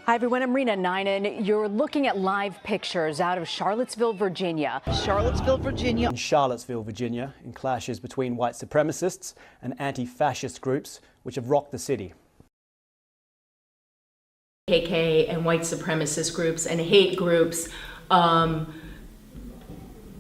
Hi everyone, I'm Rena Ninen. You're looking at live pictures out of Charlottesville, Virginia. In Charlottesville, Virginia, in clashes between white supremacists and anti-fascist groups which have rocked the city. KK and white supremacist groups and hate groups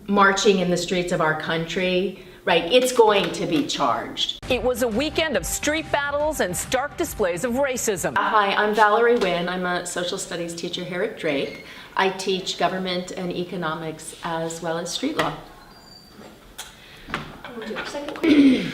marching in the streets of our country, right? It's going to be charged. It was a weekend of street battles and stark displays of racism. Hi, I'm Valerie Wynn. I'm a social studies teacher here at Drake. I teach government and economics as well as street law. We'll do our second question.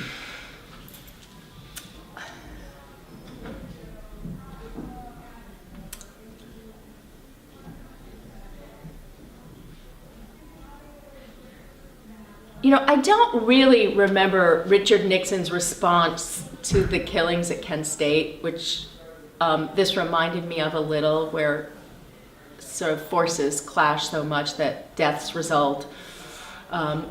You know, I don't really remember Richard Nixon's response to the killings at Kent State, which this reminded me of a little, where sort of forces clash so much that deaths result,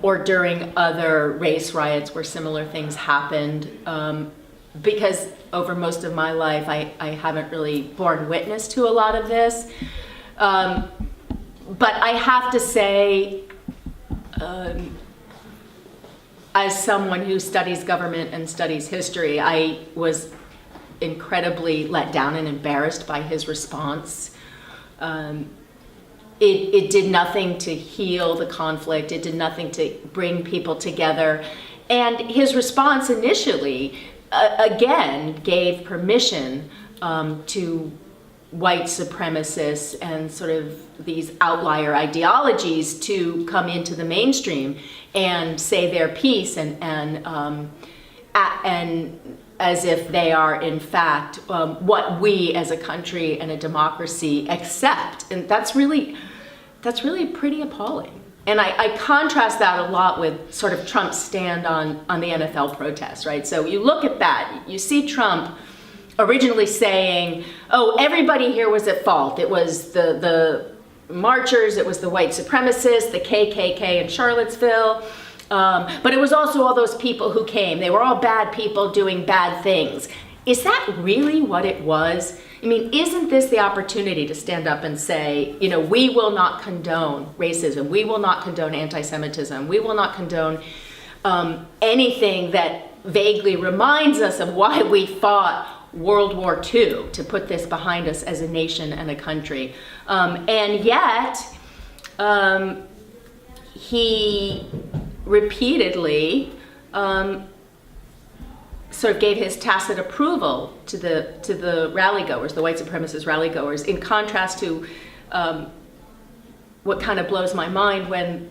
or during other race riots where similar things happened, because over most of my life I haven't really borne witness to a lot of this. But I have to say, as someone who studies government and studies history, I was incredibly let down and embarrassed by his response. It did nothing to heal the conflict. It did nothing to bring people together. And his response initially, again, gave permission to white supremacists and sort of these outlier ideologies to come into the mainstream and say their piece, and as if they are in fact what we as a country and a democracy accept, and that's really pretty appalling. And I contrast that a lot with sort of Trump's stand on the NFL protests, right? So you look at that, you see Trump originally saying, oh, everybody here was at fault. It was the marchers, it was the white supremacists, the KKK in Charlottesville, but it was also all those people who came. They were all bad people doing bad things. Is that really what it was? I mean, isn't this the opportunity to stand up and say, you know, we will not condone racism, we will not condone anti-Semitism, we will not condone anything that vaguely reminds us of why we fought World War II, to put this behind us as a nation and a country. And yet, he repeatedly sort of gave his tacit approval to the rally-goers, the white supremacist rally-goers, in contrast to what kind of blows my mind when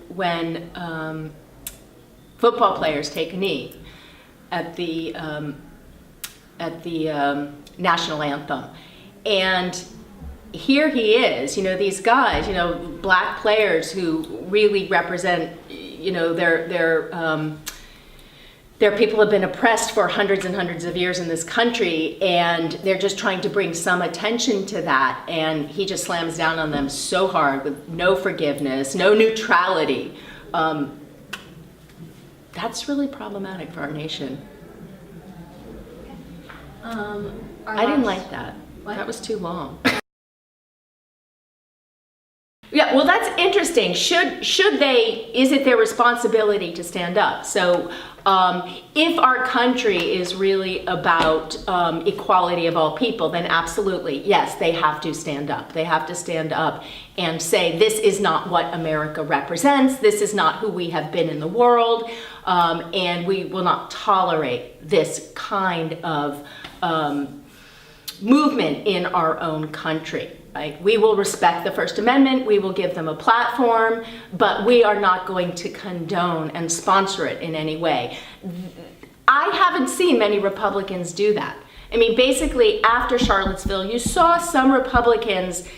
football players take a knee at the national anthem. And here he is, you know, these guys, you know, black players who really represent, you know, they're people have been oppressed for hundreds and hundreds of years in this country, and they're just trying to bring some attention to that, and he just slams down on them so hard with no forgiveness, no neutrality. That's really problematic for our nation. I didn't like that. What? That was too long. Yeah, well, that's interesting. Should they, is it their responsibility to stand up? So if our country is really about equality of all people, then absolutely, yes, they have to stand up. They have to stand up and say, this is not what America represents. This is not who we have been in the world. And we will not tolerate this kind of movement in our own country. Right? We will respect the First Amendment, we will give them a platform, but we are not going to condone and sponsor it in any way. I haven't seen many Republicans do that. I mean, basically, after Charlottesville, you saw some Republicans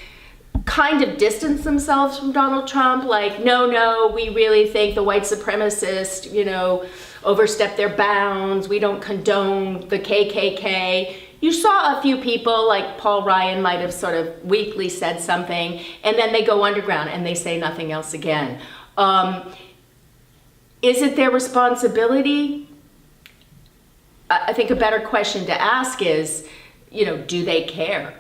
kind of distance themselves from Donald Trump, like, no, we really think the white supremacists, you know, overstepped their bounds, we don't condone the KKK. You saw a few people, like Paul Ryan might have sort of weakly said something, and then they go underground and they say nothing else again. Is it their responsibility? I think a better question to ask is, you know, do they care,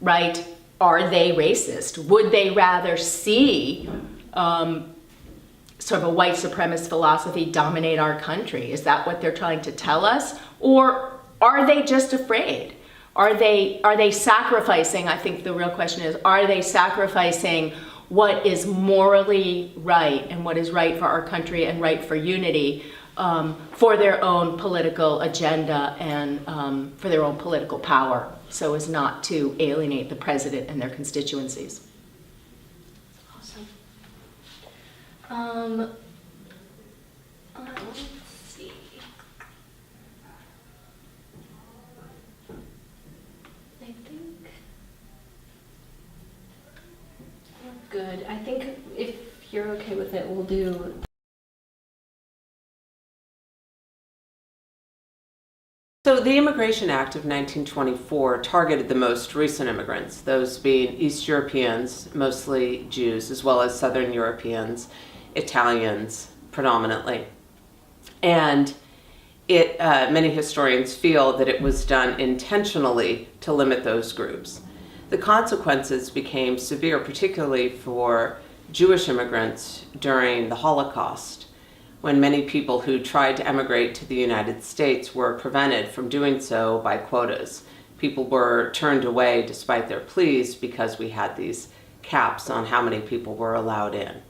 right? are they racist? Would they rather see sort of a white supremacist philosophy dominate our country? Is that what they're trying to tell us? Or are they just afraid? Are they sacrificing? I think the real question is, are they sacrificing what is morally right and what is right for our country and right for unity for their own political agenda and for their own political power, so as not to alienate the president and their constituencies? Awesome. Let's see. I think we're good. I think if you're okay with it, we'll do. So the Immigration Act of 1924 targeted the most recent immigrants, those being East Europeans, mostly Jews, as well as Southern Europeans, Italians predominantly. And many historians feel that it was done intentionally to limit those groups. The consequences became severe, particularly for Jewish immigrants during the Holocaust, when many people who tried to emigrate to the United States were prevented from doing so by quotas. People were turned away despite their pleas because we had these caps on how many people were allowed in.